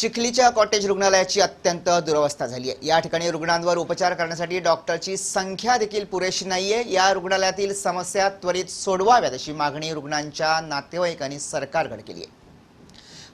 चिखलीच्या cottage रुग्णालयाची अत्यंत दुरवस्था झाली आहे। या ठिकाणी रुग्णांवर उपचार करण्यासाठी डॉक्टरची संख्या देखील पुरेशी नाहीये। या रुग्णालयातील समस्या त्वरित सोडवाव्यात अशी मागणी रुग्णांच्या नातेवाईकांनी सरकारकडे केली आहे।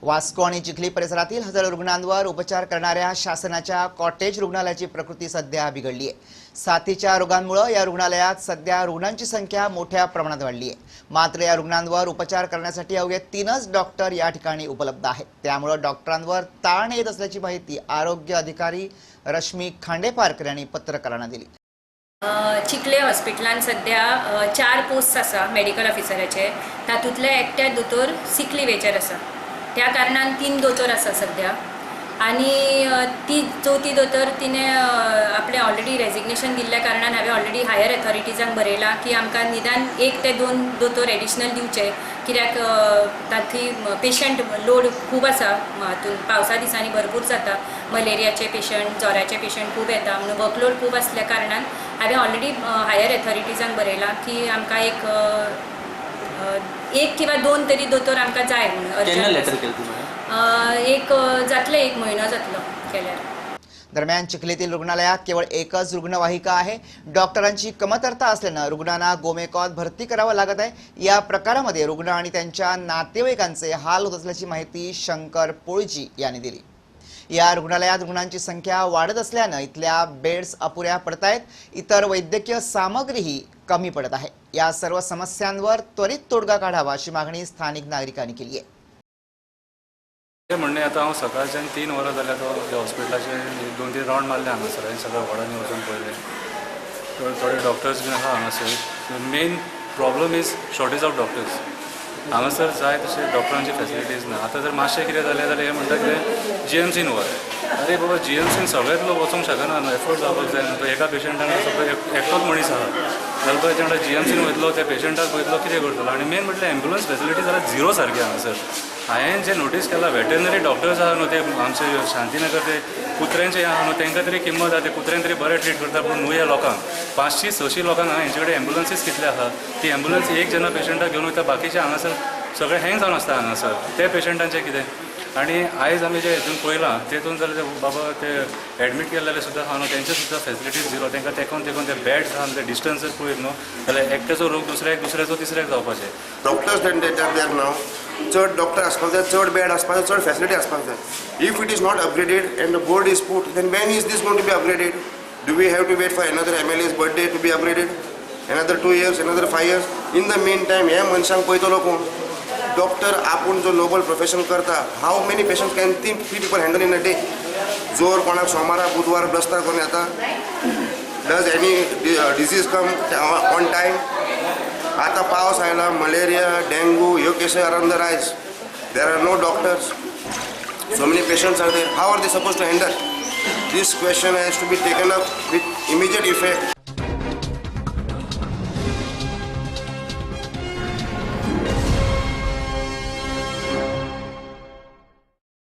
वास्को आणि चिखली परिसरातील हजारो रुग्णांवर उपचार करणाऱ्या शासनाच्या कॉटेज रुग्णालयाची प्रकृती सध्या बिघडली आहे। साथीच्या रोगांमुळे या रुग्णालयात सध्या रुग्णांची संख्या मोठ्या प्रमाणात वाढली आहे। मात्र या रुग्णांवर उपचार करण्यासाठी अवघे 3च डॉक्टर या ठिकाणी उपलब्ध आहेत। त्यामुळे डॉक्टरांवर ताण येत असल्याची माहिती आरोग्य अधिकारी रश्मी खांडेपारकर यांनी पत्रकारांना दिली। चिखले हॉस्पिटलान सध्या 4 पोस्ट आसा मेडिकल ऑफिसराचे, तातूंतले एकट्या दोतोर सिक लीवेचेर आसा। त्या कारणान 3 दोतोर आसा सध्या आणि ती चौथी दोतोर तिने आपले ऑलरेडी रेजिग्नेशन दिल्ल्या कारणान हांवें ऑलरेडी हायर अथॉरिटीजांक बरयलां की आमकां निदान 1 ते 2 दोतोर एडिशनल दिवचे, कित्याक तांची पेशंट लोड खूब आसा। हातून पावसा दिसांनी भरपूर जाता, मलेरियाचे पेशंट, जोराचे पेशंट खूब येता म्हणून वर्कलोड खूब आसल्या कारणान हांवें ऑलरेडी हायर अथॉरिटीजांक बरयलां की आमकां एक किंवा 2 तरी दोतोर आमकां जाय म्हणून। एक जातले 1 म्हयनो जातलो केल्यार। दरम्यान चिखलीतील रुग्णालयात केवळ एकच रुग्णवाहिका आहे। डॉक्टरांची कमतरता असल्याने रुग्णांना गोमेकॉत भरती करावं लागत आहे। या प्रकारामध्ये रुग्ण आणि त्यांच्या नातेवाईकांचे हाल होत असल्याची माहिती शंकर पोळजी यांनी दिली। या रुग्णालयात रुग्णांची संख्या वाढत असल्याने इथल्या बेड्स अपुऱ्या पडत आहेत। इतर वैद्यकीय सामग्रीही कमी पडत आहे। या सर्व समस्यांवर त्वरित तोडगा काढावा अशी मागणी स्थानिक नागरिकांनी केली आहे। म्हणणे आता हांव सकाळच्यान 3 वरां जाल्या तो हॉस्पिटलाचे 2-3 राउंड मारले हांगासर। हांवें सगळ्या वॉर्डांनी वचून पळयले, थोडे डॉक्टर्स बीन आसा हांगासर। Main problem is shortage of doctors. हांगासर जाय तशे डॉक्टरांची फॅसिलिटीज ना। आतां जर मातशें कितें जालें जाल्यार हे म्हणटा कितें जीएमसीन व्हर। अरे बाबा, जीएमसीन सगळेच लोक वचूंक शकना न्हू, एफोर्ड जावपाक जाय न्हू। तो एका पेशंटाक सगळो एकटोच मनीस आसा जाल्यार तो तेन्ना जीएमसीन वयतलो, त्या पेशंटाक पळयतलो, कितें करतलो। आनी मेन म्हटल्यार एम्ब्युलन्स फॅसिलिटी जाल्यार झिरो सारकी हांगासर। हांवें जे नोटीस केला, वेटरनरी डॉक्टर्स आहा न्हू, ते आमचे शांतीनगर ते कुत्र्यांचे आहा न्हू, तांकां तरी किंमत आहा, ते कुत्र्यांक तरी बरें ट्रीट करता। पूण न्हू ह्या लोकांक 500-600 लोकांक हेंचे कडेन एम्ब्युलन्सीस कितले आहा, ती एम्ब्युलन्स एक जेन्ना पेशंटाक घेवन वयता, बाकीचे हांगासर सगळे हँग जावन आसता हांगासर। ते पेशंटांचें कितें? आनी आयज आमी जे हितून पळयलां तेतून जाल्यार बाबा ते एडमीट केल्ले सुद्दां आहा न्हू, तेंचे सुद्दां फॅसिलिटीज झिरो। तांकां तेकोन ते बॅड्स आहा, ते डिस्टन्स जर पळयत न्हू जाल्यार एकट्याचो रोग दुसऱ्याचो तिसऱ्याक जावपाचें। डॉक्टर्स एंड देर नाव चड डॉक्टर आसपाक जाय, चड बेड आसपाक जाय, चड फॅसिलिटी आसपाक जाय। If it is not upgraded and the board is put, then when is this going to be upgraded? Do we have to wait for another MLA's birthday to be upgraded? Another 2 years, another 5 years? In the meantime, हे मनशांक पळयतलो कोण? Doctor आपूण जो noble profession करता, how many patients can 3 people handle in a day? जोर कोणाक सोमारा बुधवार ब्लस्टर कोण येता? Does any disease come on time? आता पावस आयला, मलेरिया, डेंगू ह्यो केसेस आर ऑन द रायज. There are know doctors. So many patients are there. How are they supposed to handle? This question has to be taken up with immediate effect.